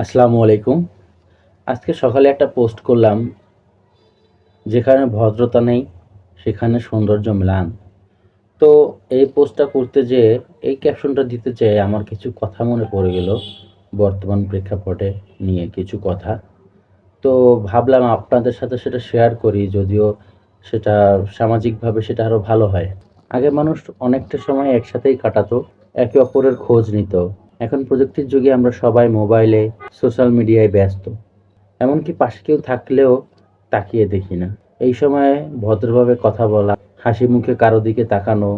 আসসালামু আলাইকুম। আজকে সকালে একটা পোস্ট করলাম, যেখানে ভদ্রতা নেই সেখানে সৌন্দর্য ম্লান। তো এই পোস্টটা করতে যেয়ে এই ক্যাপশনটা দিতে চেয়ে আমার কিছু কথা মনে পড়ে গেল, বর্তমান প্রেক্ষাপটে নিয়ে কিছু কথা। তো ভাবলাম আপনাদের সাথে সেটা শেয়ার করি, যদিও সেটা সামাজিকভাবে সেটা আরো ভালো হয়। আগে মানুষ অনেকটা সময় একসাথেই কাটাতো, একে অপরের খোঁজ নিত। এখন প্রযুক্তির যুগে আমরা সবাই মোবাইলে, সোশ্যাল মিডিয়ায় ব্যস্ত। এমনকি পাশে কেউ থাকলেও তাকিয়ে দেখি না। এই সময়ে ভদ্রভাবে কথা বলা, হাসি মুখে কারো দিকে তাকানো,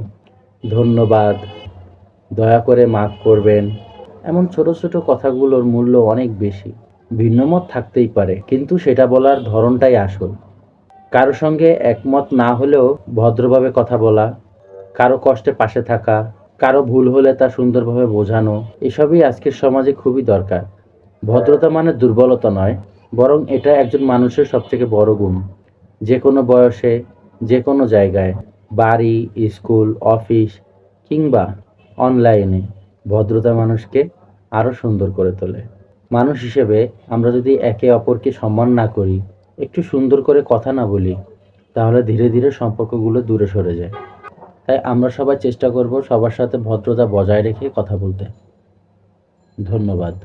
ধন্যবাদ, দয়া করে মাফ করবেন, এমন ছোট ছোট কথাগুলোর মূল্য অনেক বেশি। ভিন্নমত থাকতেই পারে, কিন্তু সেটা বলার ধরনটাই আসল। কারো সঙ্গে একমত না হলেও ভদ্রভাবে কথা বলা, কারো কষ্টে পাশে থাকা, কারো ভুল হলে তা সুন্দরভাবে বোঝানো, এসবই আজকের সমাজে খুবই দরকার। ভদ্রতা মানে দুর্বলতা নয়, বরং এটা একজন মানুষের সবথেকে বড় গুণ। যে কোনো বয়সে, যে কোনো জায়গায়, বাড়ি, স্কুল, অফিস কিংবা অনলাইনে ভদ্রতা মানুষকে আরও সুন্দর করে তোলে। মানুষ হিসেবে আমরা যদি একে অপরকে সম্মান না করি, একটু সুন্দর করে কথা না বলি, তাহলে ধীরে ধীরে সম্পর্কগুলো দূরে সরে যায়। তাই আমরা সবাই চেষ্টা করব সবার সাথে ভদ্রতা বজায় রেখে কথা বলতে। ধন্যবাদ।